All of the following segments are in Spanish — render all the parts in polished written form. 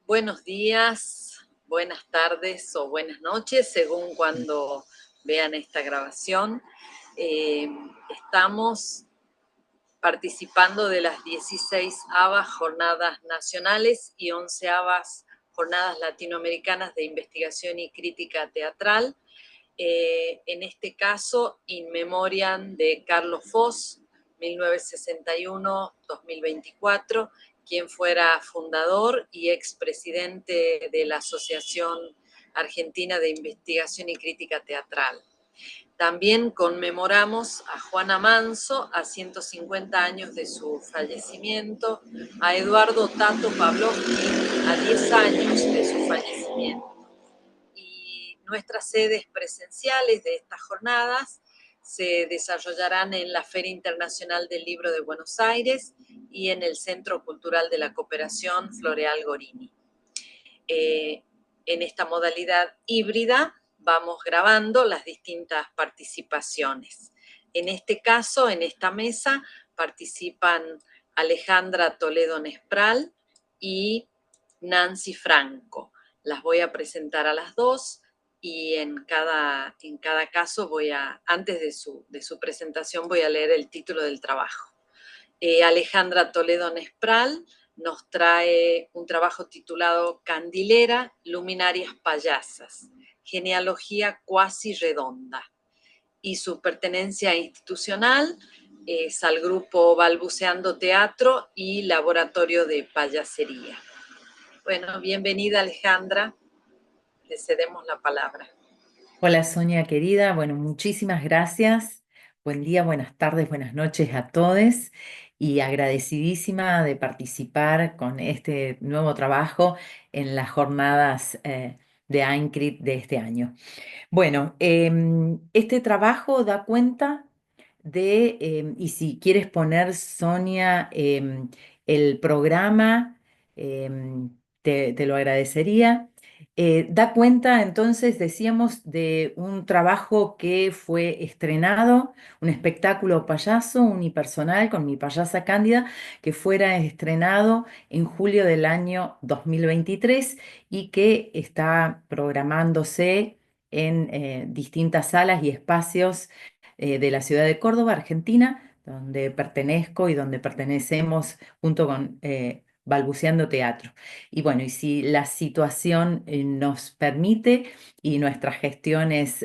Buenos días, buenas tardes o buenas noches, según cuando vean esta grabación. Eh, Estamos participando de las 16avas Jornadas Nacionales y 11avas Jornadas Latinoamericanas de Investigación y Crítica Teatral. En este caso, in memoriam de Carlos Foss, 1961-2024, quien fuera fundador y expresidente de la Asociación Argentina de Investigación y Crítica Teatral. También conmemoramos a Juana Manso, a 150 años de su fallecimiento, a Eduardo Tato Pavlovsky, a 10 años de su fallecimiento. Y nuestras sedes presenciales de estas jornadas se desarrollarán en la Feria Internacional del Libro de Buenos Aires y en el Centro Cultural de la Cooperación Floreal Gorini. En esta modalidad híbrida vamos grabando las distintas participaciones. En este caso, en esta mesa, participan Alejandra Toledo Nespral y Nancy Franco. Las voy a presentar a las dos y en cada caso antes de su presentación voy a leer el título del trabajo. Alejandra Toledo Nespral nos trae un trabajo titulado Candilera, luminarias payasas, genealogía cuasi redonda. Y su pertenencia institucional es al grupo Balbuceando Teatro y Laboratorio de Payasería. Bueno, bienvenida Alejandra, le cedemos la palabra. Hola Sonia querida, bueno, muchísimas gracias. Buen día, buenas tardes, buenas noches a todos y agradecidísima de participar con este nuevo trabajo en las jornadas de AINCRIT de este año. Bueno, este trabajo da cuenta de, y si quieres poner, Sonia, el programa, te lo agradecería. Da cuenta, entonces, decíamos, de un trabajo que fue estrenado, un espectáculo payaso unipersonal con mi payasa Cándida, que fuera estrenado en julio del año 2023 y que está programándose en distintas salas y espacios de la ciudad de Córdoba, Argentina, donde pertenezco y donde pertenecemos junto con Balbuceando Teatro. Y bueno, y si la situación nos permite y nuestras gestiones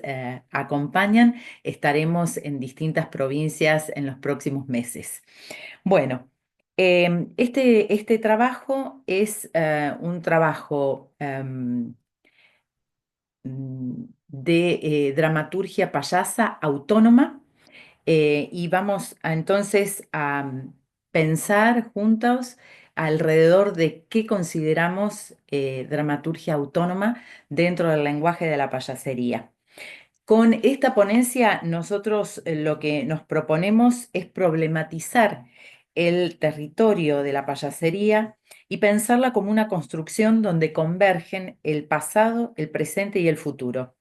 acompañan, estaremos en distintas provincias en los próximos meses. Bueno, este trabajo es un trabajo de dramaturgia payasa autónoma y vamos entonces a pensar juntos alrededor de qué consideramos dramaturgia autónoma dentro del lenguaje de la payasería. Con esta ponencia nosotros lo que nos proponemos es problematizar el territorio de la payasería y pensarla como una construcción donde convergen el pasado, el presente y el futuro.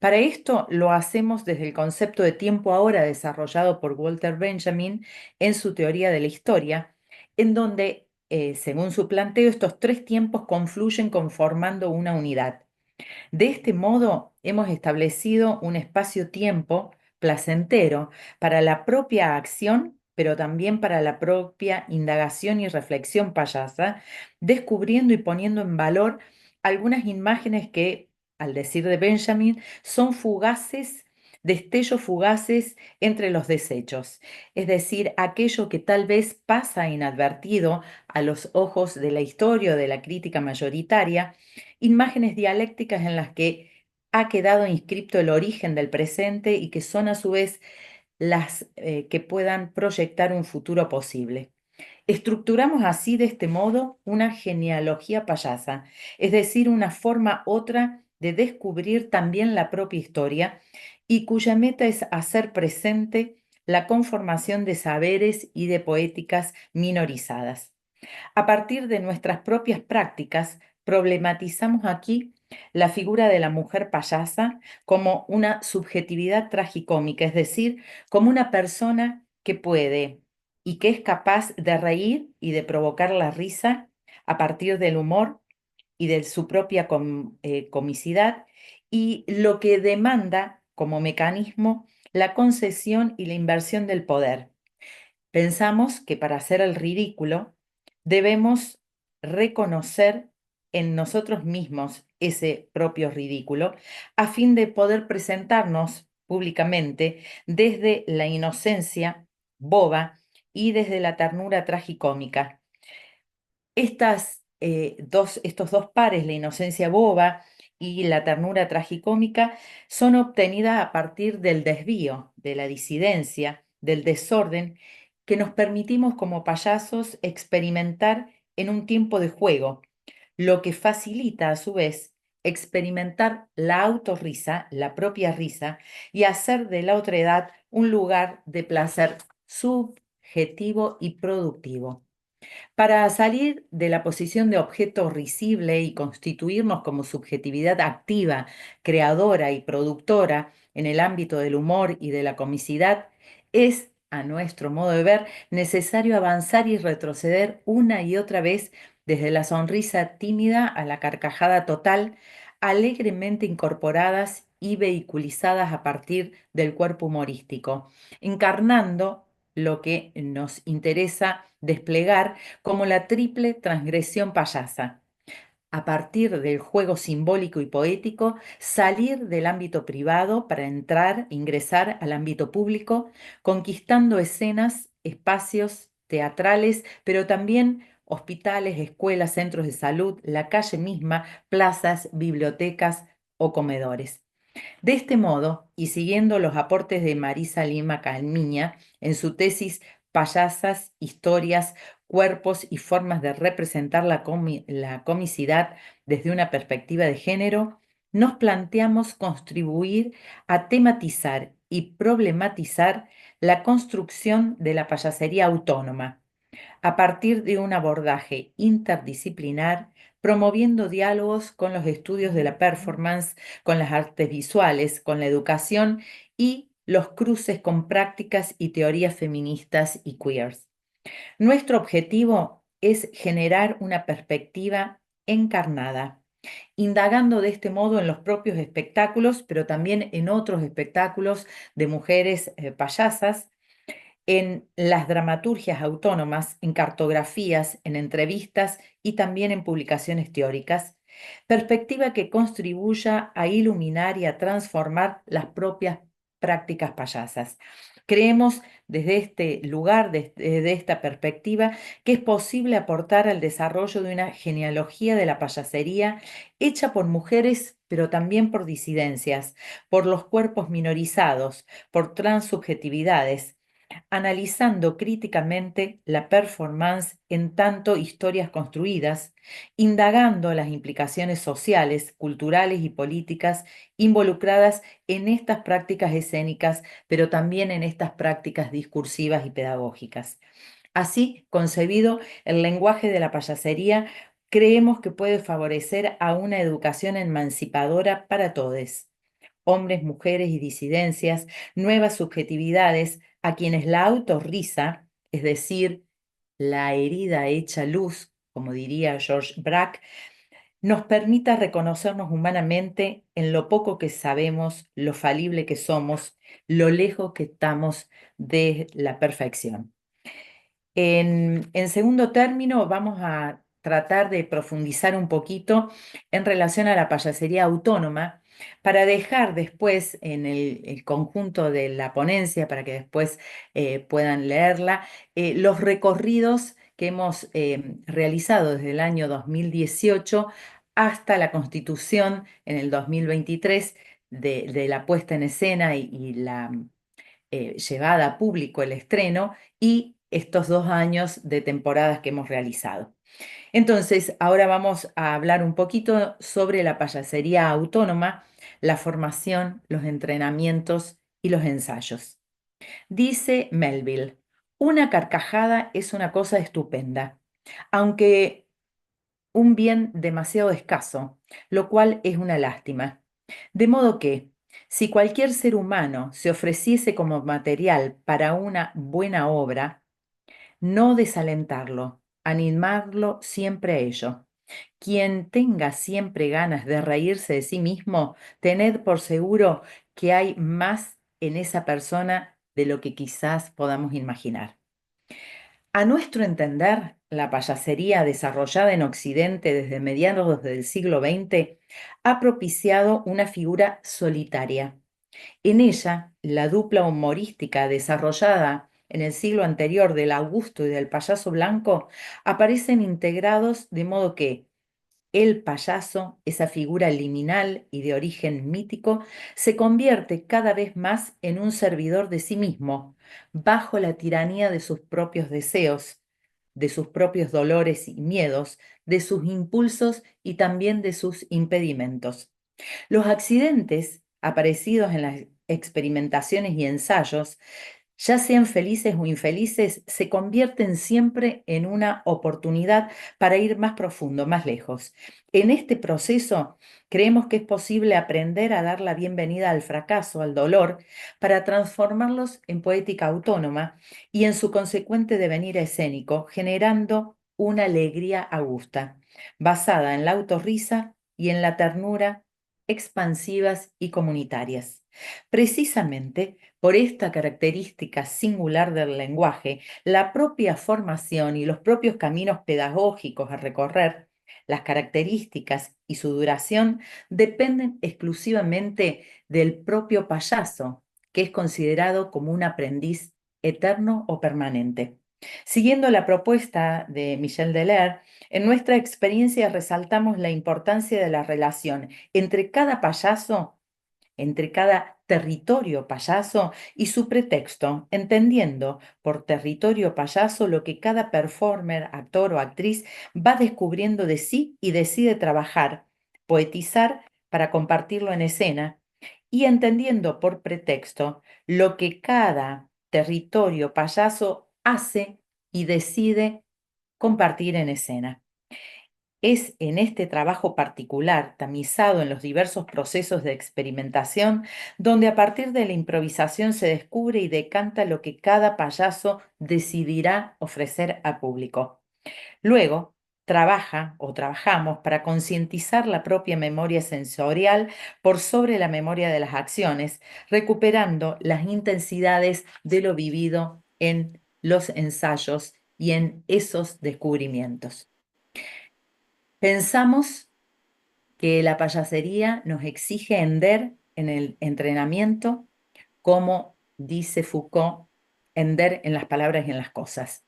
Para esto lo hacemos desde el concepto de tiempo ahora desarrollado por Walter Benjamin en su teoría de la historia, en donde, según su planteo, estos tres tiempos confluyen conformando una unidad. De este modo, hemos establecido un espacio-tiempo placentero para la propia acción, pero también para la propia indagación y reflexión payasa, descubriendo y poniendo en valor algunas imágenes que, al decir de Benjamin, son fugaces, destellos fugaces entre los desechos, es decir, aquello que tal vez pasa inadvertido a los ojos de la historia o de la crítica mayoritaria, imágenes dialécticas en las que ha quedado inscripto el origen del presente y que son a su vez las que puedan proyectar un futuro posible. Estructuramos así de este modo una genealogía payasa, es decir, una forma otra de descubrir también la propia historia y cuya meta es hacer presente la conformación de saberes y de poéticas minorizadas. A partir de nuestras propias prácticas, problematizamos aquí la figura de la mujer payasa como una subjetividad tragicómica, es decir, como una persona que puede y que es capaz de reír y de provocar la risa a partir del humor y de su propia comicidad, y lo que demanda como mecanismo la concesión y la inversión del poder. Pensamos que para hacer el ridículo debemos reconocer en nosotros mismos ese propio ridículo a fin de poder presentarnos públicamente desde la inocencia boba y desde la ternura tragicómica. Estos dos pares, la inocencia boba y la ternura tragicómica, son obtenidas a partir del desvío, de la disidencia, del desorden que nos permitimos como payasos experimentar en un tiempo de juego, lo que facilita a su vez experimentar la autorrisa, la propia risa, y hacer de la otredad un lugar de placer subjetivo y productivo. Para salir de la posición de objeto risible y constituirnos como subjetividad activa, creadora y productora en el ámbito del humor y de la comicidad, es, a nuestro modo de ver, necesario avanzar y retroceder una y otra vez desde la sonrisa tímida a la carcajada total, alegremente incorporadas y vehiculizadas a partir del cuerpo humorístico, encarnando lo que nos interesa desplegar como la triple transgresión payasa. A partir del juego simbólico y poético, salir del ámbito privado para ingresar al ámbito público, conquistando escenas, espacios teatrales, pero también hospitales, escuelas, centros de salud, la calle misma, plazas, bibliotecas o comedores. De este modo, y siguiendo los aportes de Marisa Lima Calmiña en su tesis Payasas, historias, cuerpos y formas de representar la comicidad desde una perspectiva de género, nos planteamos contribuir a tematizar y problematizar la construcción de la payasería autónoma a partir de un abordaje interdisciplinar, promoviendo diálogos con los estudios de la performance, con las artes visuales, con la educación y los cruces con prácticas y teorías feministas y queers. Nuestro objetivo es generar una perspectiva encarnada, indagando de este modo en los propios espectáculos, pero también en otros espectáculos de mujeres payasas, en las dramaturgias autónomas, en cartografías, en entrevistas y también en publicaciones teóricas, perspectiva que contribuya a iluminar y a transformar las propias prácticas payasas. Creemos desde este lugar, desde esta perspectiva, que es posible aportar al desarrollo de una genealogía de la payasería hecha por mujeres, pero también por disidencias, por los cuerpos minorizados, por transsubjetividades, analizando críticamente la performance en tanto historias construidas, indagando las implicaciones sociales, culturales y políticas involucradas en estas prácticas escénicas, pero también en estas prácticas discursivas y pedagógicas. Así, concebido, el lenguaje de la payasería creemos que puede favorecer a una educación emancipadora para todos, hombres, mujeres y disidencias, nuevas subjetividades, a quienes la autorrisa, es decir, la herida hecha luz, como diría George Braque, nos permita reconocernos humanamente en lo poco que sabemos, lo falible que somos, lo lejos que estamos de la perfección. En segundo término, vamos a tratar de profundizar un poquito en relación a la payasería autónoma para dejar después en el conjunto de la ponencia, para que después puedan leerla, los recorridos que hemos realizado desde el año 2018 hasta la constitución en el 2023 de la puesta en escena y la llevada a público el estreno y estos 2 años de temporadas que hemos realizado. Entonces, ahora vamos a hablar un poquito sobre la payasería autónoma, la formación, los entrenamientos y los ensayos. Dice Melville, una carcajada es una cosa estupenda, aunque un bien demasiado escaso, lo cual es una lástima. De modo que, si cualquier ser humano se ofreciese como material para una buena obra, no desalentarlo, animarlo siempre a ello. Quien tenga siempre ganas de reírse de sí mismo, tened por seguro que hay más en esa persona de lo que quizás podamos imaginar. A nuestro entender, la payasería desarrollada en Occidente desde mediados del siglo XX ha propiciado una figura solitaria. En ella, la dupla humorística desarrollada en el siglo anterior del Augusto y del payaso blanco aparecen integrados de modo que el payaso, esa figura liminal y de origen mítico, se convierte cada vez más en un servidor de sí mismo, bajo la tiranía de sus propios deseos, de sus propios dolores y miedos, de sus impulsos y también de sus impedimentos. Los accidentes aparecidos en las experimentaciones y ensayos, ya sean felices o infelices, se convierten siempre en una oportunidad para ir más profundo, más lejos. En este proceso, creemos que es posible aprender a dar la bienvenida al fracaso, al dolor, para transformarlos en poética autónoma y en su consecuente devenir escénico, generando una alegría augusta, basada en la autorrisa y en la ternura expansivas y comunitarias. Precisamente por esta característica singular del lenguaje, la propia formación y los propios caminos pedagógicos a recorrer, las características y su duración dependen exclusivamente del propio payaso, que es considerado como un aprendiz eterno o permanente. Siguiendo la propuesta de Michel Deler, en nuestra experiencia resaltamos la importancia de la relación entre cada payaso, entre cada territorio payaso y su pretexto, entendiendo por territorio payaso lo que cada performer, actor o actriz va descubriendo de sí y decide trabajar, poetizar para compartirlo en escena, y entendiendo por pretexto lo que cada territorio payaso hace y decide compartir en escena. Es en este trabajo particular, tamizado en los diversos procesos de experimentación, donde a partir de la improvisación se descubre y decanta lo que cada payaso decidirá ofrecer al público. Luego, trabaja o trabajamos para concientizar la propia memoria sensorial por sobre la memoria de las acciones, recuperando las intensidades de lo vivido en los ensayos y en esos descubrimientos. Pensamos que la payasería nos exige hender en el entrenamiento, como dice Foucault, hender en las palabras y en las cosas.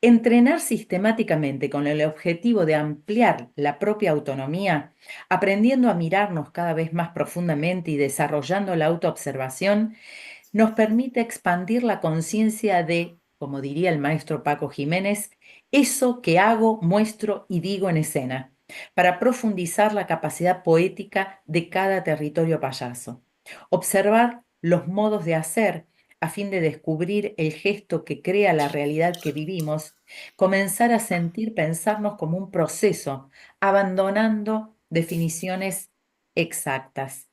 Entrenar sistemáticamente con el objetivo de ampliar la propia autonomía, aprendiendo a mirarnos cada vez más profundamente y desarrollando la autoobservación, nos permite expandir la conciencia de, como diría el maestro Paco Jiménez, eso que hago, muestro y digo en escena, para profundizar la capacidad poética de cada territorio payaso. Observar los modos de hacer a fin de descubrir el gesto que crea la realidad que vivimos, comenzar a sentir, pensarnos como un proceso, abandonando definiciones exactas.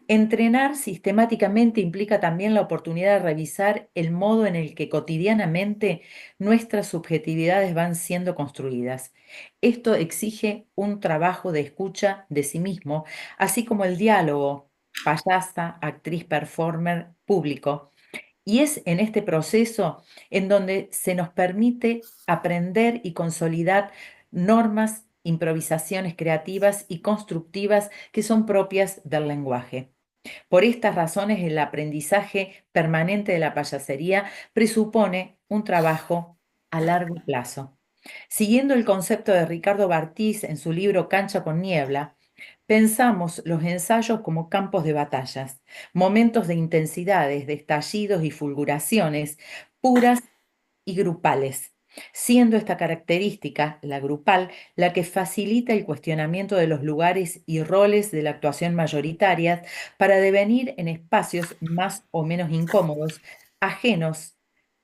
Entrenar sistemáticamente implica también la oportunidad de revisar el modo en el que cotidianamente nuestras subjetividades van siendo construidas. Esto exige un trabajo de escucha de sí mismo, así como el diálogo payasa, actriz, performer, público. Y es en este proceso en donde se nos permite aprender y consolidar normas, improvisaciones creativas y constructivas que son propias del lenguaje. Por estas razones, el aprendizaje permanente de la payasería presupone un trabajo a largo plazo. Siguiendo el concepto de Ricardo Bartís en su libro Cancha con Niebla, pensamos los ensayos como campos de batallas, momentos de intensidades, de estallidos y fulguraciones puras y grupales, siendo esta característica, la grupal, la que facilita el cuestionamiento de los lugares y roles de la actuación mayoritaria para devenir en espacios más o menos incómodos, ajenos,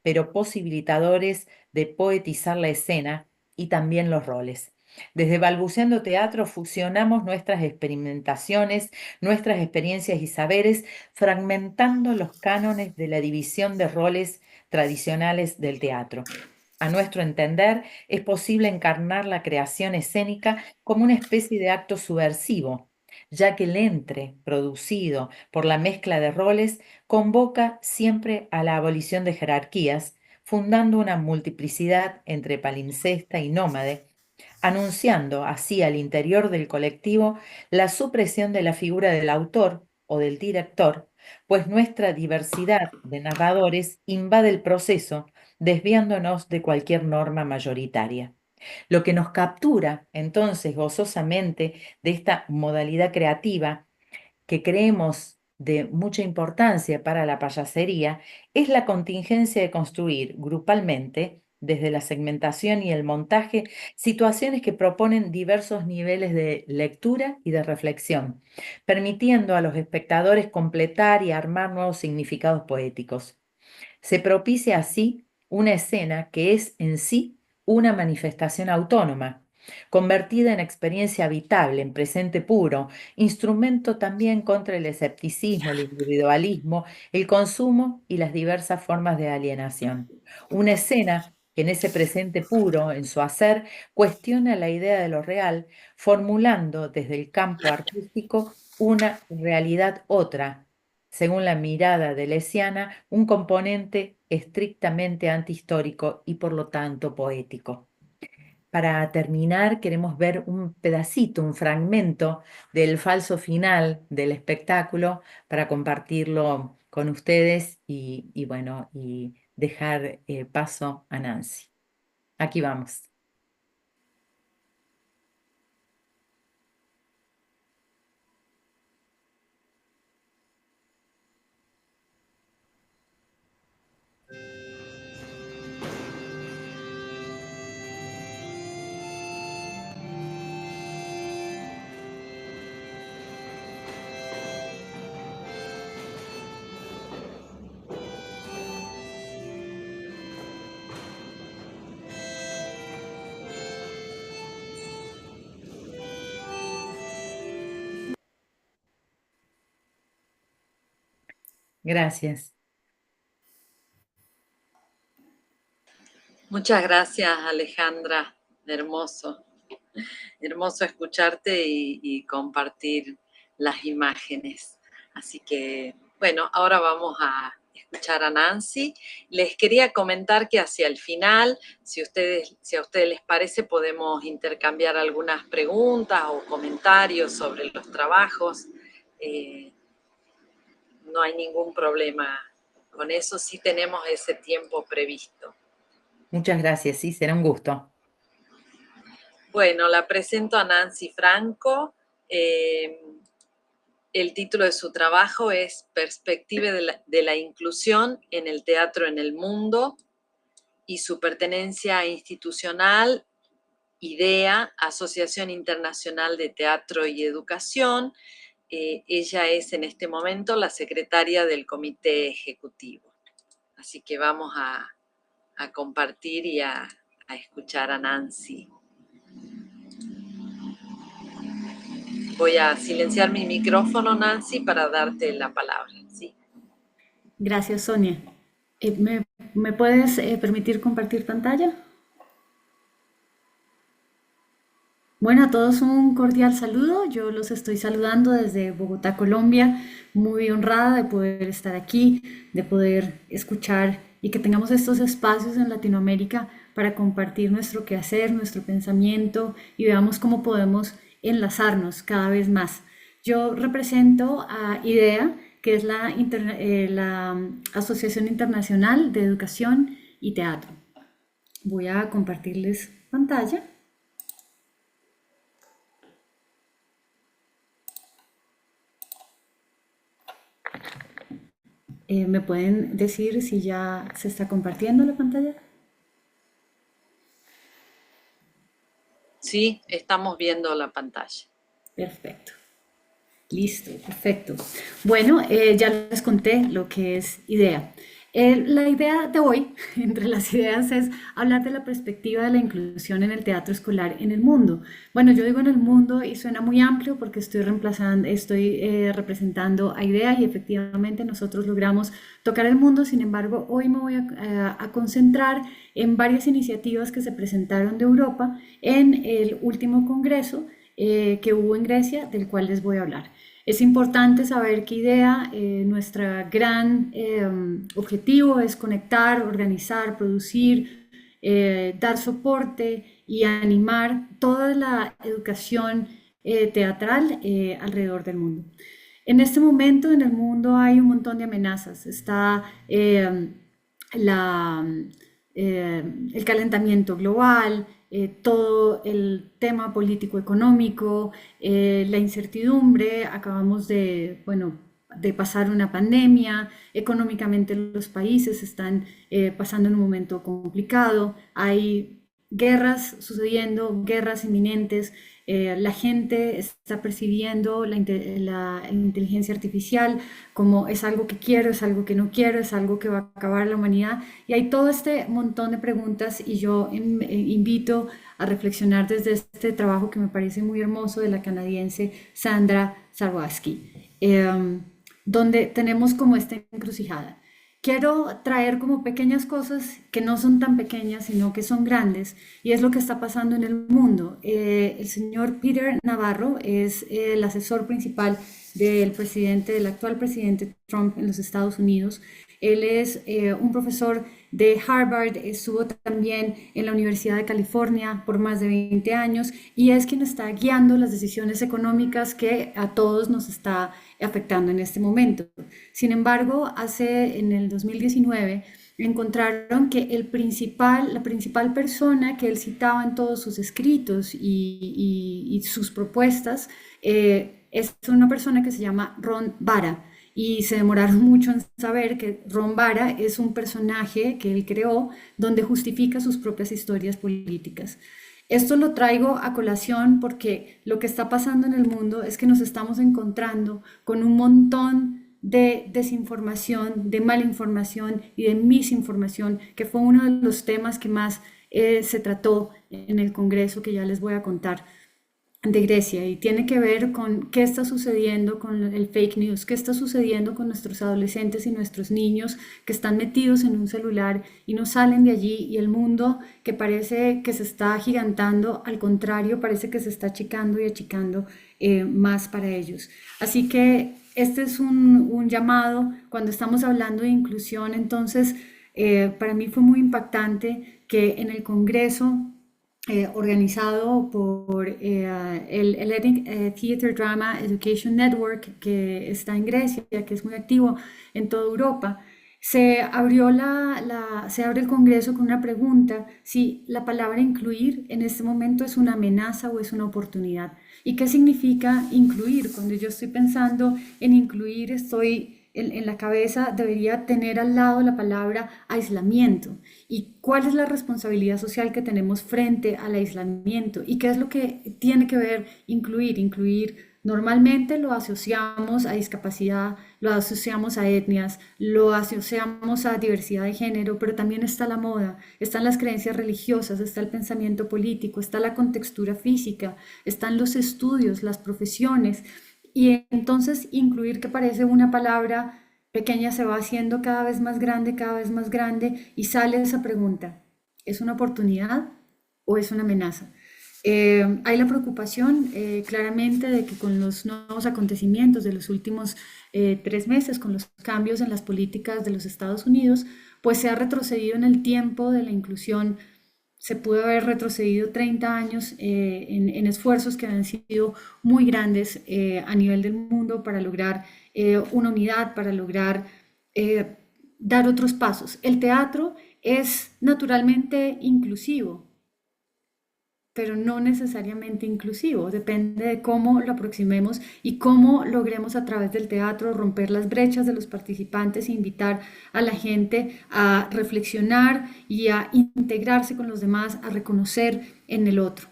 pero posibilitadores de poetizar la escena y también los roles. Desde Balbuceando Teatro fusionamos nuestras experimentaciones, nuestras experiencias y saberes, fragmentando los cánones de la división de roles tradicionales del teatro. A nuestro entender, es posible encarnar la creación escénica como una especie de acto subversivo, ya que el entre producido por la mezcla de roles convoca siempre a la abolición de jerarquías, fundando una multiplicidad entre palimpsesta y nómade, anunciando así al interior del colectivo la supresión de la figura del autor o del director, pues nuestra diversidad de narradores invade el proceso, desviándonos de cualquier norma mayoritaria. Lo que nos captura entonces gozosamente de esta modalidad creativa que creemos de mucha importancia para la payasería es la contingencia de construir grupalmente, desde la segmentación y el montaje, situaciones que proponen diversos niveles de lectura y de reflexión, permitiendo a los espectadores completar y armar nuevos significados poéticos. Se propicia así una escena que es en sí una manifestación autónoma, convertida en experiencia habitable, en presente puro, instrumento también contra el escepticismo, el individualismo, el consumo y las diversas formas de alienación. Una escena que en ese presente puro, en su hacer, cuestiona la idea de lo real, formulando desde el campo artístico una realidad otra, según la mirada de Lesiana, un componente estrictamente antihistórico y por lo tanto poético. Para terminar, queremos ver un pedacito, un fragmento del falso final del espectáculo para compartirlo con ustedes y bueno, y dejar paso a Nancy. Aquí vamos. Gracias. Muchas gracias, Alejandra. Hermoso, hermoso escucharte y compartir las imágenes. Así que, bueno, ahora vamos a escuchar a Nancy. Les quería comentar que hacia el final, si a ustedes les parece, podemos intercambiar algunas preguntas o comentarios sobre los trabajos. No hay ningún problema con eso, sí tenemos ese tiempo previsto. Muchas gracias, sí, será un gusto. Bueno, la presento a Nancy Franco. El título de su trabajo es Perspectiva de la inclusión en el teatro en el mundo, y su pertenencia institucional, IDEA, Asociación Internacional de Teatro y Educación. Ella es en este momento la secretaria del comité ejecutivo. Así que vamos a compartir y a escuchar a Nancy. Voy a silenciar mi micrófono, Nancy, para darte la palabra. ¿Sí? Gracias, Sonia. ¿Me puedes permitir compartir pantalla? Bueno, a todos un cordial saludo. Yo los estoy saludando desde Bogotá, Colombia. Muy honrada de poder estar aquí, de poder escuchar y que tengamos estos espacios en Latinoamérica para compartir nuestro quehacer, nuestro pensamiento y veamos cómo podemos enlazarnos cada vez más. Yo represento a IDEA, que es la Asociación Internacional de Educación y Teatro. Voy a compartirles pantalla. ¿Me pueden decir si ya se está compartiendo la pantalla? Sí, estamos viendo la pantalla. Perfecto. Listo, perfecto. Bueno, ya les conté lo que es IDEA. La idea de hoy, entre las ideas, es hablar de la perspectiva de la inclusión en el teatro escolar en el mundo. Bueno, yo digo en el mundo y suena muy amplio porque estoy representando a IDEA y efectivamente nosotros logramos tocar el mundo. Sin embargo, hoy me voy a concentrar en varias iniciativas que se presentaron de Europa en el último congreso que hubo en Grecia, del cual les voy a hablar. Es importante saber que IDEA, nuestro gran objetivo es conectar, organizar, producir, dar soporte y animar toda la educación teatral alrededor del mundo. En este momento en el mundo hay un montón de amenazas. Está la, el calentamiento global, todo el tema político-económico, la incertidumbre, acabamos de, bueno, de pasar una pandemia, económicamente los países están pasando en un momento complicado, hay guerras sucediendo, guerras inminentes, la gente está percibiendo la inteligencia artificial como es algo que quiero, es algo que no quiero, es algo que va a acabar la humanidad. Y hay todo este montón de preguntas y yo invito a reflexionar desde este trabajo que me parece muy hermoso de la canadiense Sandra Sarwasky, donde tenemos como esta encrucijada. Quiero traer como pequeñas cosas que no son tan pequeñas, sino que son grandes, y es lo que está pasando en el mundo. El señor Peter Navarro es el asesor principal del actual presidente Trump en los Estados Unidos. Él es un profesor de Harvard, estuvo también en la Universidad de California por más de 20 años y es quien está guiando las decisiones económicas que a todos nos está afectando en este momento. Sin embargo, en el 2019 encontraron que la principal persona que él citaba en todos sus escritos y sus propuestas es una persona que se llama Ron Vara. Y se demoraron mucho en saber que Ron Vara es un personaje que él creó donde justifica sus propias historias políticas. Esto lo traigo a colación porque lo que está pasando en el mundo es que nos estamos encontrando con un montón de desinformación, de malinformación y de misinformación, que fue uno de los temas que más se trató en el Congreso, que ya les voy a contar, de Grecia, y tiene que ver con qué está sucediendo con el fake news, qué está sucediendo con nuestros adolescentes y nuestros niños que están metidos en un celular y no salen de allí, y el mundo que parece que se está agigantando, al contrario, parece que se está achicando y achicando más para ellos. Así que este es un llamado cuando estamos hablando de inclusión. Entonces, para mí fue muy impactante que en el Congreso organizado por el Hellenic Theatre Drama Education Network, que está en Grecia, que es muy activo en toda Europa. Se abre el Congreso con una pregunta: si la palabra incluir en este momento es una amenaza o es una oportunidad. ¿Y qué significa incluir? Cuando yo estoy pensando en incluir, estoy en la cabeza, debería tener al lado la palabra aislamiento. ¿Y cuál es la responsabilidad social que tenemos frente al aislamiento? ¿Y qué es lo que tiene que ver incluir? Incluir normalmente lo asociamos a discapacidad, lo asociamos a etnias, lo asociamos a diversidad de género, pero también está la moda, están las creencias religiosas, está el pensamiento político, está la contextura física, están los estudios, las profesiones. Y entonces incluir, que parece una palabra pequeña, se va haciendo cada vez más grande, y sale esa pregunta: ¿es una oportunidad o es una amenaza? Hay la preocupación claramente de que con los nuevos acontecimientos de los últimos 3 meses, con los cambios en las políticas de los Estados Unidos, pues se ha retrocedido en el tiempo de la inclusión. Se pudo haber retrocedido 30 años en esfuerzos que han sido muy grandes a nivel del mundo para lograr una unidad, para lograr dar otros pasos. El teatro es naturalmente inclusivo, pero no necesariamente inclusivo, depende de cómo lo aproximemos y cómo logremos a través del teatro romper las brechas de los participantes e invitar a la gente a reflexionar y a integrarse con los demás, a reconocer en el otro.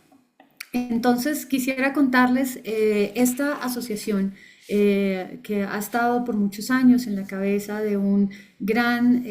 Entonces quisiera contarles esta asociación que ha estado por muchos años en la cabeza de un gran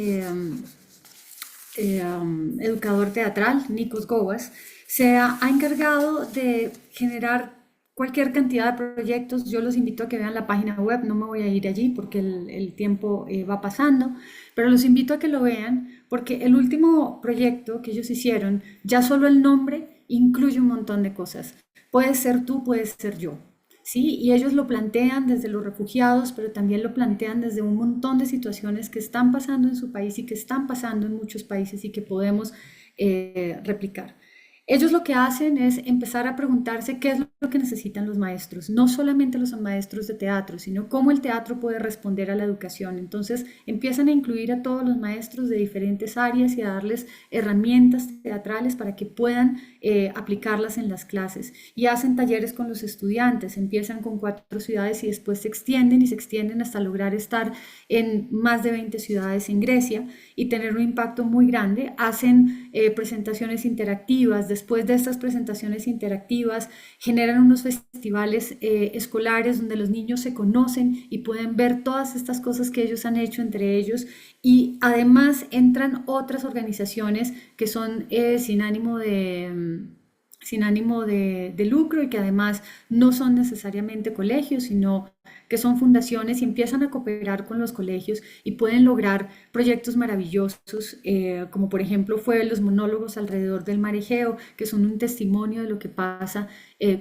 educador teatral, Nikos Govas, ha encargado de generar cualquier cantidad de proyectos. Yo los invito a que vean la página web, no me voy a ir allí porque el tiempo va pasando, pero los invito a que lo vean porque el último proyecto que ellos hicieron, ya solo el nombre incluye un montón de cosas. Puedes ser tú, puedes ser yo. ¿Sí? Y ellos lo plantean desde los refugiados, pero también lo plantean desde un montón de situaciones que están pasando en su país y que están pasando en muchos países y que podemos replicar. Ellos lo que hacen es empezar a preguntarse qué es lo que necesitan los maestros, no solamente los maestros de teatro, sino cómo el teatro puede responder a la educación. Entonces empiezan a incluir a todos los maestros de diferentes áreas y a darles herramientas teatrales para que puedan aplicarlas en las clases. Y hacen talleres con los estudiantes, empiezan con 4 ciudades y después se extienden hasta lograr estar en más de 20 ciudades en Grecia y tener un impacto muy grande. Hacen presentaciones interactivas. Después de estas presentaciones interactivas, generan unos festivales escolares donde los niños se conocen y pueden ver todas estas cosas que ellos han hecho entre ellos. Y además entran otras organizaciones que son sin ánimo de lucro y que además no son necesariamente colegios, sino que son fundaciones y empiezan a cooperar con los colegios y pueden lograr proyectos maravillosos, como por ejemplo fue los monólogos alrededor del mar Egeo, que son un testimonio de lo que pasa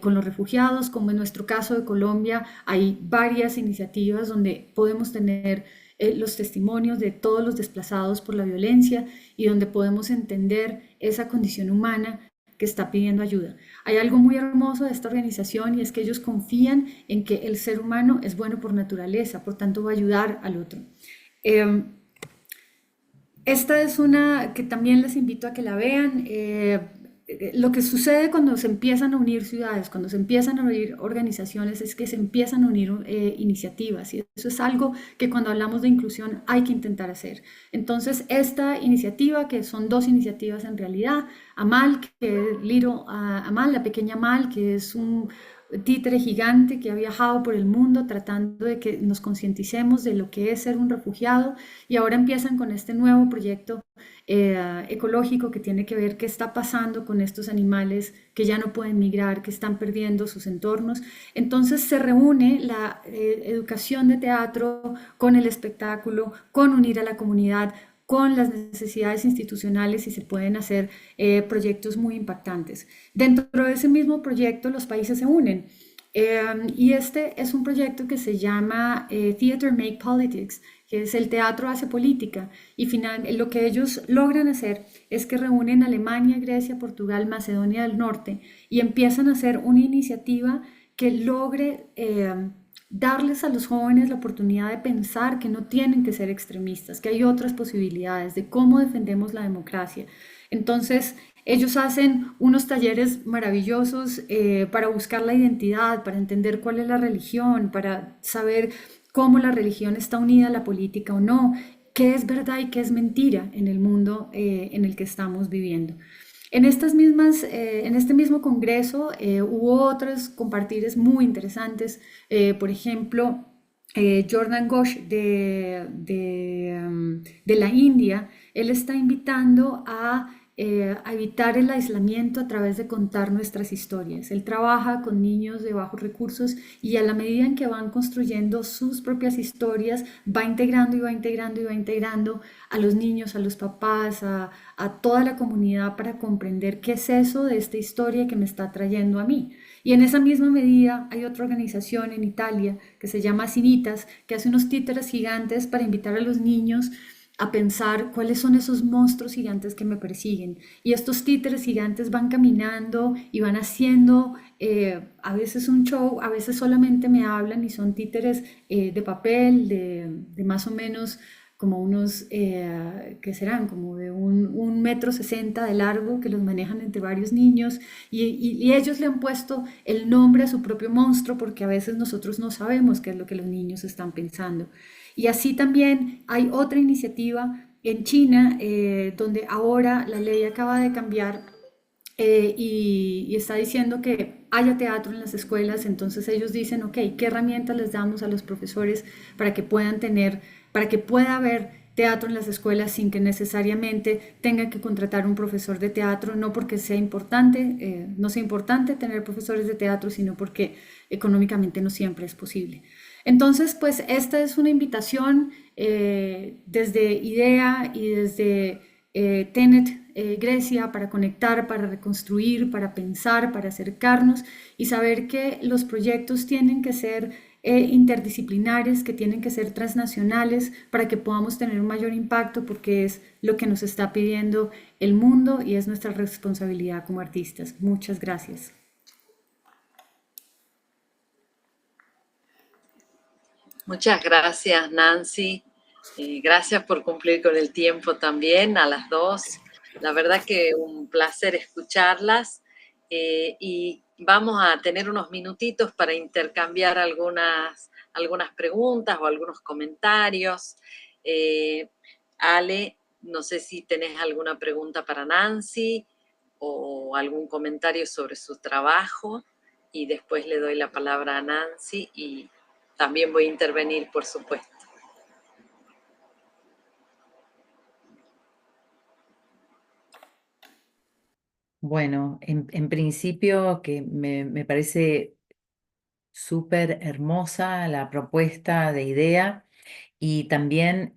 con los refugiados, como en nuestro caso de Colombia hay varias iniciativas donde podemos tener los testimonios de todos los desplazados por la violencia y donde podemos entender esa condición humana que está pidiendo ayuda. Hay algo muy hermoso de esta organización y es que ellos confían en que el ser humano es bueno por naturaleza, por tanto va a ayudar al otro. Esta es una que también les invito a que la vean. Lo que sucede cuando se empiezan a unir ciudades, cuando se empiezan a unir organizaciones, es que se empiezan a unir iniciativas y eso es algo que cuando hablamos de inclusión hay que intentar hacer. Entonces, esta iniciativa, que son 2 iniciativas en realidad, Amal, Amal, la pequeña Amal, que es un títere gigante que ha viajado por el mundo tratando de que nos concienticemos de lo que es ser un refugiado y ahora empiezan con este nuevo proyecto ecológico que tiene que ver qué está pasando con estos animales que ya no pueden migrar, que están perdiendo sus entornos. Entonces se reúne la educación de teatro con el espectáculo, con unir a la comunidad, con las necesidades institucionales y se pueden hacer proyectos muy impactantes. Dentro de ese mismo proyecto los países se unen. Y este es un proyecto que se llama Theater Make Politics, que es el teatro hace política. Y lo que ellos logran hacer es que reúnen Alemania, Grecia, Portugal, Macedonia del Norte y empiezan a hacer una iniciativa que logre darles a los jóvenes la oportunidad de pensar que no tienen que ser extremistas, que hay otras posibilidades de cómo defendemos la democracia. Entonces, ellos hacen unos talleres maravillosos para buscar la identidad, para entender cuál es la religión, para saber cómo la religión está unida a la política o no, qué es verdad y qué es mentira en el mundo en el que estamos viviendo. En este mismo congreso hubo otros compartires muy interesantes, por ejemplo, Jordan Ghosh de la India, él está invitando a evitar el aislamiento a través de contar nuestras historias. Él trabaja con niños de bajos recursos y a la medida en que van construyendo sus propias historias, va integrando y va integrando y va integrando a los niños, a los papás, a toda la comunidad para comprender qué es eso de esta historia que me está trayendo a mí. Y en esa misma medida hay otra organización en Italia que se llama Cinitas, que hace unos títeres gigantes para invitar a los niños a pensar cuáles son esos monstruos gigantes que me persiguen. Y estos títeres gigantes van caminando y van haciendo a veces un show, a veces solamente me hablan y son títeres de papel, de más o menos como unos, que serán como de 1,60 m de largo, que los manejan entre varios niños y ellos le han puesto el nombre a su propio monstruo porque a veces nosotros no sabemos qué es lo que los niños están pensando. Y así también hay otra iniciativa en China donde ahora la ley acaba de cambiar y está diciendo que haya teatro en las escuelas. Entonces ellos dicen, ok, ¿qué herramientas les damos a los profesores para que puedan tener, para que pueda haber teatro en las escuelas sin que necesariamente tengan que contratar un profesor de teatro? No porque sea importante, no sea importante tener profesores de teatro, sino porque económicamente no siempre es posible. Entonces, pues esta es una invitación desde IDEA y desde Tenet, Grecia, para conectar, para reconstruir, para pensar, para acercarnos y saber que los proyectos tienen que ser interdisciplinares, que tienen que ser transnacionales para que podamos tener un mayor impacto, porque es lo que nos está pidiendo el mundo y es nuestra responsabilidad como artistas. Muchas gracias. Muchas gracias, Nancy. Gracias por cumplir con el tiempo también, a las dos. La verdad que un placer escucharlas. Y vamos a tener unos minutitos para intercambiar algunas preguntas o algunos comentarios. Ale, no sé si tenés alguna pregunta para Nancy o algún comentario sobre su trabajo, y después le doy la palabra a Nancy y también voy a intervenir, por supuesto. Bueno, en principio que me parece súper hermosa la propuesta de idea y también,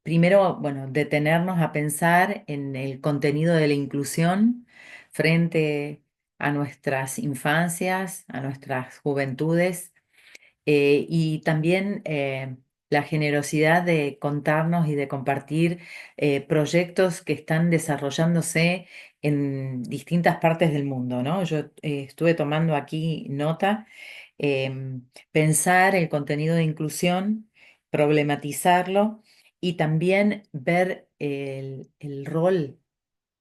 primero, bueno, detenernos a pensar en el contenido de la inclusión frente a nuestras infancias, a nuestras juventudes, y también la generosidad de contarnos y de compartir proyectos que están desarrollándose en distintas partes del mundo, ¿no? Yo estuve tomando aquí nota, pensar el contenido de inclusión, problematizarlo y también ver el rol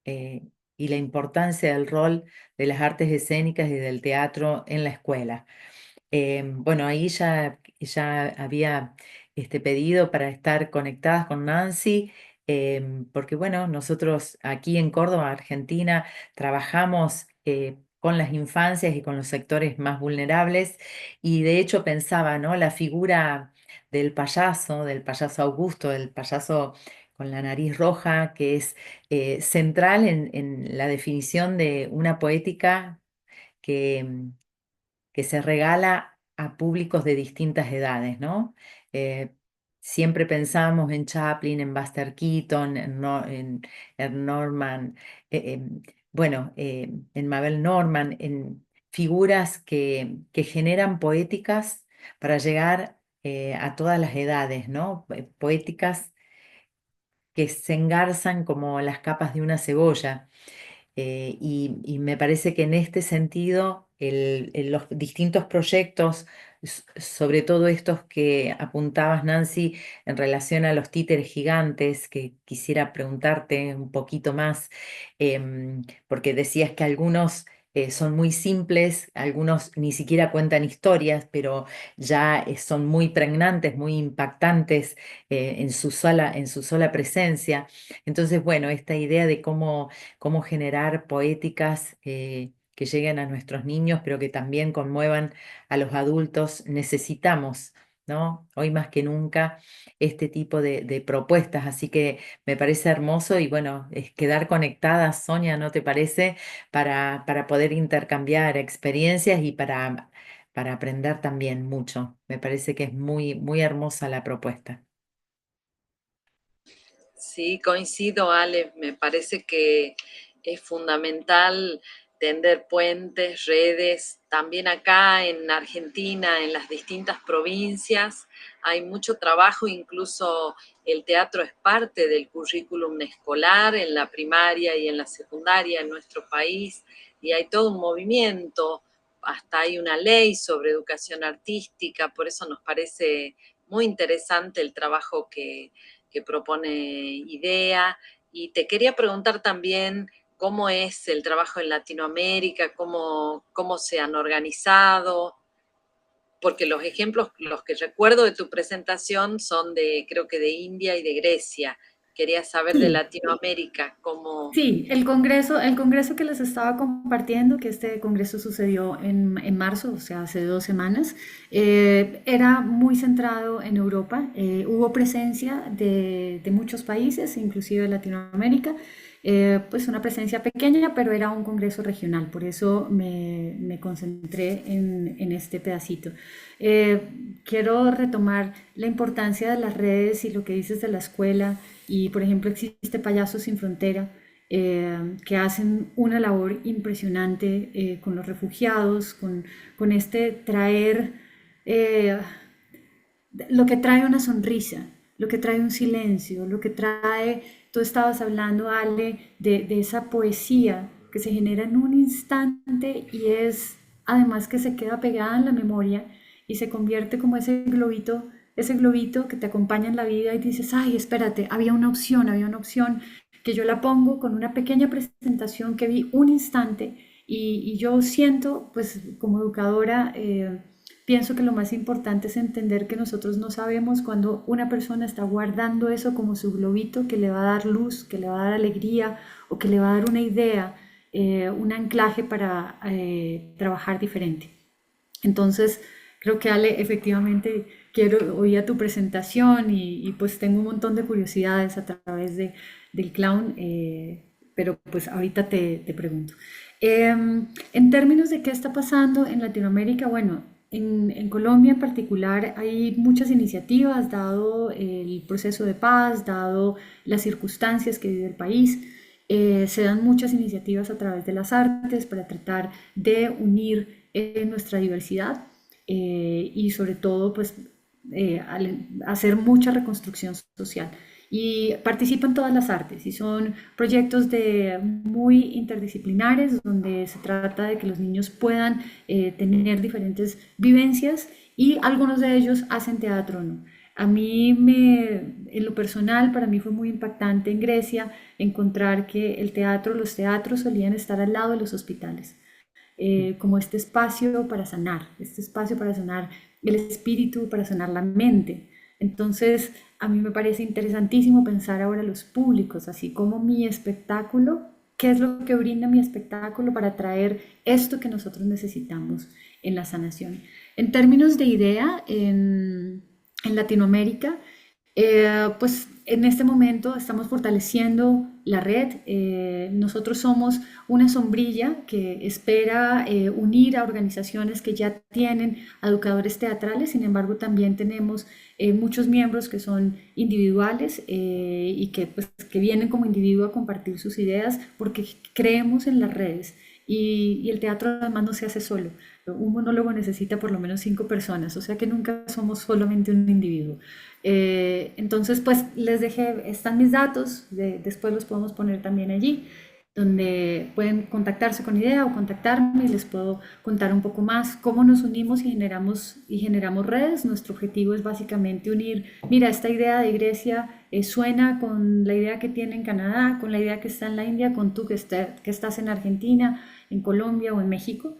y la importancia del rol de las artes escénicas y del teatro en la escuela. Bueno, ahí ya había pedido para estar conectadas con Nancy, porque bueno, nosotros aquí en Córdoba, Argentina, trabajamos con las infancias y con los sectores más vulnerables, y de hecho pensaba, ¿no? La figura del payaso Augusto, del payaso con la nariz roja, que es central en la definición de una poética que que se regala a públicos de distintas edades, ¿no? Eh, Siempre pensamos en Chaplin, en Buster Keaton, en Norman, bueno, en Mabel Norman, en figuras que generan poéticas para llegar a todas las edades, ¿no? Poéticas que se engarzan como las capas de una cebolla. Y me parece que en este sentido, los distintos proyectos, sobre todo estos que apuntabas, Nancy, en relación a los títeres gigantes, que quisiera preguntarte un poquito más, porque decías que algunos son muy simples, algunos ni siquiera cuentan historias, pero ya son muy pregnantes, muy impactantes en su sola presencia. Entonces, bueno, esta idea de cómo generar poéticas que lleguen a nuestros niños, pero que también conmuevan a los adultos. Necesitamos, ¿no? Hoy más que nunca este tipo de propuestas, así que me parece hermoso y bueno, es quedar conectadas, Sonia, ¿no te parece? Para poder intercambiar experiencias y para aprender también mucho. Me parece que es muy, muy hermosa la propuesta. Sí, coincido, Ale. Me parece que es fundamental tender puentes, redes. También acá en Argentina, en las distintas provincias, hay mucho trabajo. Incluso el teatro es parte del currículum escolar en la primaria y en la secundaria en nuestro país. Y hay todo un movimiento. Hasta hay una ley sobre educación artística. Por eso nos parece muy interesante el trabajo que propone IDEA. Y te quería preguntar también cómo es el trabajo en Latinoamérica, cómo se han organizado, porque los ejemplos, los que recuerdo de tu presentación son creo que de India y de Grecia, Quería saber de Sí, Latinoamérica, cómo... sí, el congreso que les estaba compartiendo, que este congreso sucedió en marzo, o sea, hace 2 semanas, era muy centrado en Europa. Hubo presencia de muchos países, inclusive de Latinoamérica, pues una presencia pequeña, pero era un congreso regional, por eso me concentré en este pedacito. Quiero retomar la importancia de las redes y lo que dices de la escuela. Y por ejemplo existe Payasos Sin Frontera, que hacen una labor impresionante con los refugiados, con este traer eh, lo que trae una sonrisa, lo que trae un silencio, lo que trae, tú estabas hablando, Ale, de esa poesía que se genera en un instante y es además que se queda pegada en la memoria y se convierte como ese globito que te acompaña en la vida y dices, ay, espérate, había una opción que yo la pongo con una pequeña presentación que vi un instante y yo siento, pues como educadora, pienso que lo más importante es entender que nosotros no sabemos cuando una persona está guardando eso como su globito que le va a dar luz, que le va a dar alegría o que le va a dar una idea, un anclaje para trabajar diferente. Entonces, creo que Ale, efectivamente, quiero oír tu presentación pues tengo un montón de curiosidades a través del clown, pero pues ahorita te pregunto. En términos de qué está pasando en Latinoamérica, bueno, en Colombia en particular hay muchas iniciativas, dado el proceso de paz, dado las circunstancias que vive el país. Se dan muchas iniciativas a través de las artes para tratar de unir nuestra diversidad y sobre todo pues hacer mucha reconstrucción social. Y participan todas las artes y son proyectos muy interdisciplinares donde se trata de que los niños puedan tener diferentes vivencias y algunos de ellos hacen teatro, ¿no? En lo personal, para mí fue muy impactante en Grecia encontrar que los teatros solían estar al lado de los hospitales, como este espacio para sanar el espíritu, para sanar la mente. Entonces, a mí me parece interesantísimo pensar ahora los públicos, así como mi espectáculo, qué es lo que brinda mi espectáculo para traer esto que nosotros necesitamos en la sanación. En términos de idea, en Latinoamérica, pues en este momento estamos fortaleciendo la red. Nosotros somos una sombrilla que espera unir a organizaciones que ya tienen educadores teatrales. Sin embargo, también tenemos muchos miembros que son individuales y pues, que vienen como individuo a compartir sus ideas porque creemos en las redes. Y el teatro además no se hace solo. Un monólogo necesita por lo menos 5 personas, o sea que nunca somos solamente un individuo. Entonces, pues les dejé, están mis datos, después los podemos poner también allí, donde pueden contactarse con idea o contactarme y les puedo contar un poco más cómo nos unimos y generamos redes. Nuestro objetivo es básicamente unir, mira, esta idea de Grecia suena con la idea que tiene en Canadá, con la idea que está en la India, con tú que estás en Argentina, en Colombia o en México,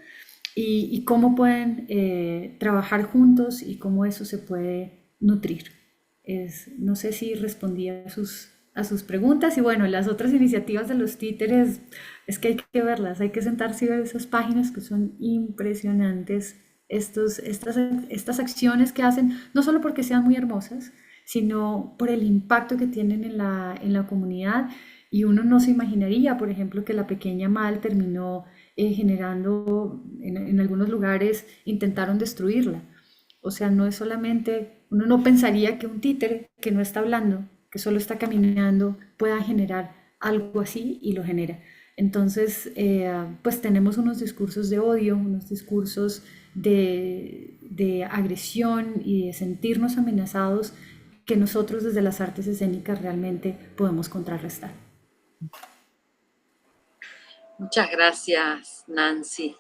y cómo pueden trabajar juntos y cómo eso se puede nutrir. No sé si respondí a sus preguntas y bueno, las otras iniciativas de los títeres es que hay que verlas, hay que sentarse y ver esas páginas que son impresionantes, estas acciones que hacen, no solo porque sean muy hermosas, sino por el impacto que tienen en la comunidad y uno no se imaginaría, por ejemplo, que la pequeña Mal terminó generando, en algunos lugares intentaron destruirla. O sea, no es solamente, uno no pensaría que un títere que no está hablando, que solo está caminando, pueda generar algo así y lo genera. Entonces, pues tenemos unos discursos de odio, unos discursos de agresión y de sentirnos amenazados que nosotros desde las artes escénicas realmente podemos contrarrestar. Muchas gracias, Nancy.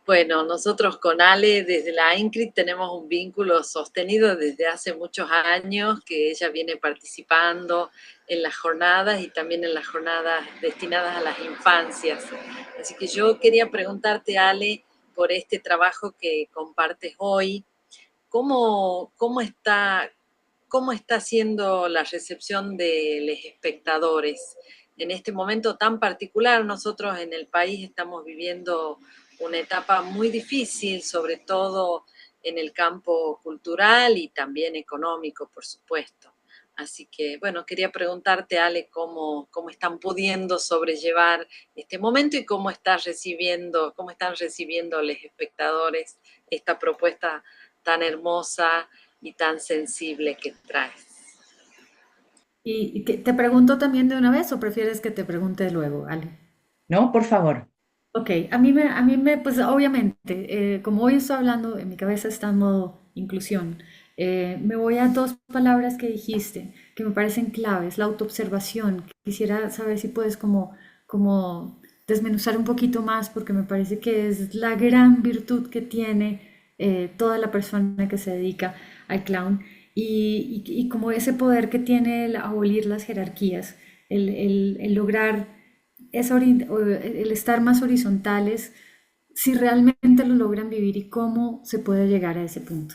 Bueno, nosotros con Ale desde la INCRIT tenemos un vínculo sostenido desde hace muchos años, que ella viene participando en las jornadas y también en las jornadas destinadas a las infancias. Así que yo quería preguntarte, Ale, por este trabajo que compartes hoy, ¿cómo está ¿cómo está siendo la recepción de los espectadores? En este momento tan particular, nosotros en el país estamos viviendo una etapa muy difícil, sobre todo en el campo cultural y también económico, por supuesto. Así que, bueno, quería preguntarte, Ale, cómo están pudiendo sobrellevar este momento y cómo están recibiendo los espectadores esta propuesta tan hermosa y tan sensible que traes. ¿Te pregunto también de una vez o prefieres que te pregunte luego, Ale? ¿No? Por favor. Ok, pues obviamente, como hoy estoy hablando, en mi cabeza está en modo inclusión. Me voy a dos palabras que dijiste que me parecen claves, la autoobservación. Quisiera saber si puedes como desmenuzar un poquito más porque me parece que es la gran virtud que tiene toda la persona que se dedica al clown y como ese poder que tiene el abolir las jerarquías, el lograr el estar más horizontales, si realmente lo logran vivir y cómo se puede llegar a ese punto.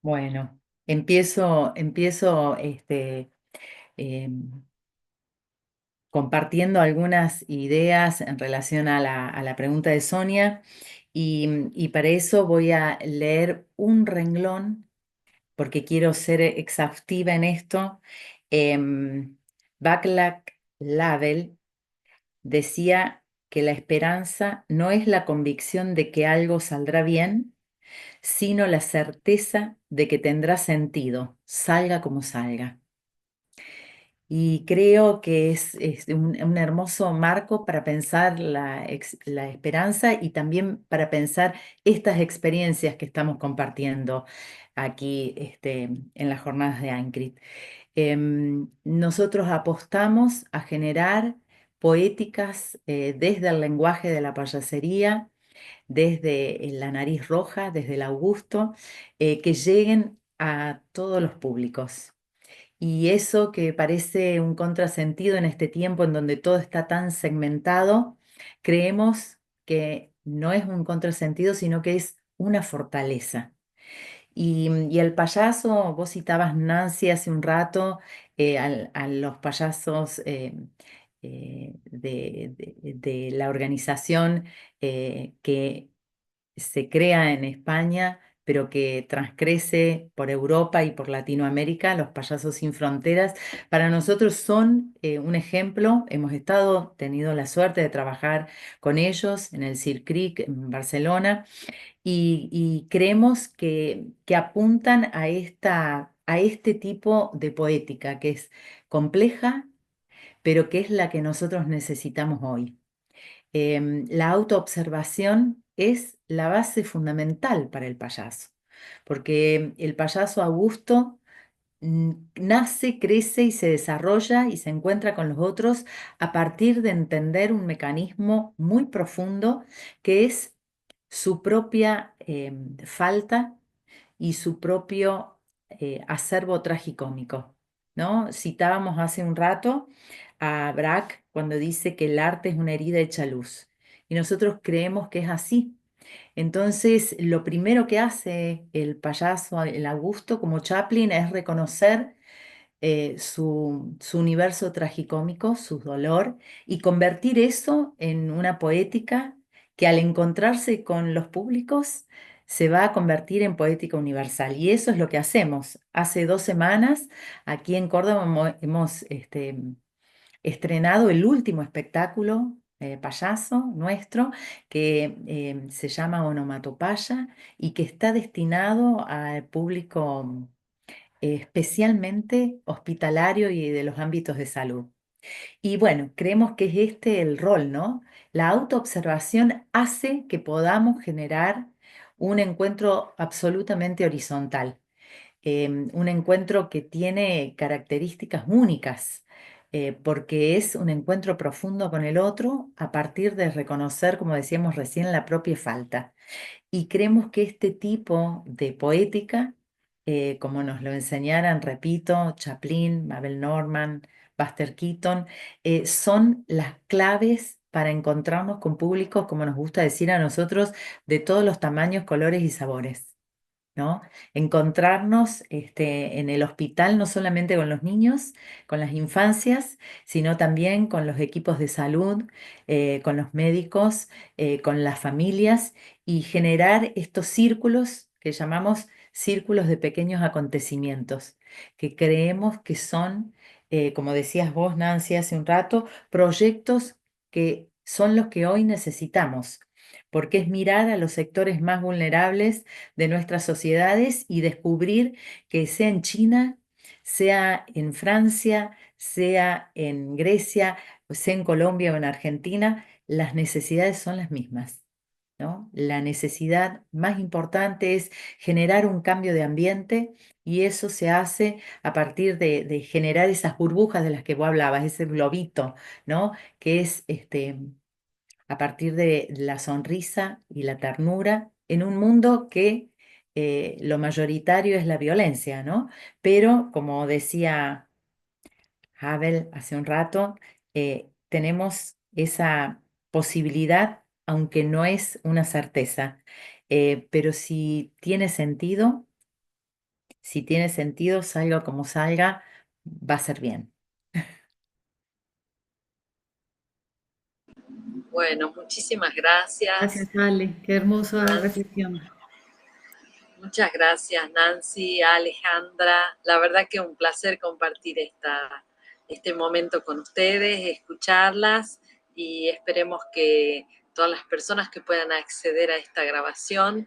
Bueno, empiezo compartiendo algunas ideas en relación a la pregunta de Sonia y para eso voy a leer un renglón porque quiero ser exhaustiva en esto. Václav Havel decía que la esperanza no es la convicción de que algo saldrá bien, sino la certeza de que tendrá sentido, salga como salga. Y creo que es un hermoso marco para pensar la esperanza y también para pensar estas experiencias que estamos compartiendo aquí en las jornadas de ANCRIT. Nosotros apostamos a generar poéticas desde el lenguaje de la payasería, desde la nariz roja, desde el Augusto, que lleguen a todos los públicos. Y eso que parece un contrasentido en este tiempo en donde todo está tan segmentado, creemos que no es un contrasentido, sino que es una fortaleza. Y el payaso, vos citabas Nancy hace un rato, a los payasos de la organización que se crea en España, pero que transcrece por Europa y por Latinoamérica, los Payasos Sin Fronteras. Para nosotros son un ejemplo. Hemos tenido la suerte de trabajar con ellos en el CIRCRIC en Barcelona y creemos que apuntan a este tipo de poética que es compleja, pero que es la que nosotros necesitamos hoy. La autoobservación es la base fundamental para el payaso, porque el payaso Augusto nace, crece y se desarrolla y se encuentra con los otros a partir de entender un mecanismo muy profundo que es su propia falta y su propio acervo tragicómico, ¿no? Citábamos hace un rato a Braque cuando dice que el arte es una herida hecha luz, y nosotros creemos que es así. Entonces, lo primero que hace el payaso, el Augusto, como Chaplin, es reconocer su universo tragicómico, su dolor, y convertir eso en una poética que al encontrarse con los públicos se va a convertir en poética universal. Y eso es lo que hacemos. Hace 2 semanas, aquí en Córdoba, hemos estrenado el último espectáculo payaso nuestro, que se llama Onomatopaya y que está destinado al público especialmente hospitalario y de los ámbitos de salud. Y bueno, creemos que es este el rol, ¿no? La autoobservación hace que podamos generar un encuentro absolutamente horizontal, un encuentro que tiene características únicas, porque es un encuentro profundo con el otro a partir de reconocer, como decíamos recién, la propia falta. Y creemos que este tipo de poética, como nos lo enseñaran, repito, Chaplin, Mabel Normand, Buster Keaton, son las claves para encontrarnos con públicos, como nos gusta decir a nosotros, de todos los tamaños, colores y sabores. ¿no? Encontrarnos en el hospital no solamente con los niños, con las infancias, sino también con los equipos de salud, con los médicos, con las familias y generar estos círculos que llamamos círculos de pequeños acontecimientos, que creemos que son, como decías vos, Nancy, hace un rato, proyectos que son los que hoy necesitamos, porque es mirar a los sectores más vulnerables de nuestras sociedades y descubrir que sea en China, sea en Francia, sea en Grecia, sea en Colombia o en Argentina, las necesidades son las mismas, ¿no? La necesidad más importante es generar un cambio de ambiente y eso se hace a partir de generar esas burbujas de las que vos hablabas, ese globito, ¿no? Que es a partir de la sonrisa y la ternura en un mundo que lo mayoritario es la violencia, ¿no? Pero como decía Abel hace un rato, tenemos esa posibilidad, aunque no es una certeza. Pero si tiene sentido, salga como salga, va a ser bien. Bueno, muchísimas gracias. Gracias, Ale. Qué hermosa Nancy. reflexión. Muchas gracias, Nancy, Alejandra. La verdad que un placer compartir este momento con ustedes, escucharlas y esperemos que todas las personas que puedan acceder a esta grabación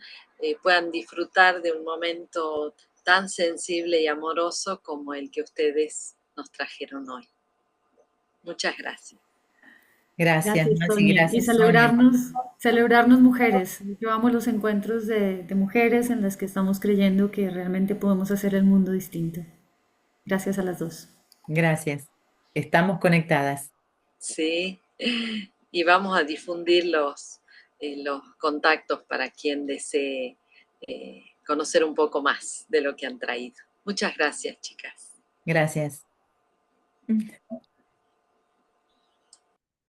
puedan disfrutar de un momento tan sensible y amoroso como el que ustedes nos trajeron hoy. Muchas gracias. Gracias, Gracias, Nancy, Sonia. Y gracias, Sonia. celebrarnos mujeres. Llevamos los encuentros de mujeres en las que estamos creyendo que realmente podemos hacer el mundo distinto. Gracias a las dos. Gracias. Estamos conectadas. Sí, y vamos a difundir los contactos para quien desee conocer un poco más de lo que han traído. Muchas gracias, chicas. Gracias.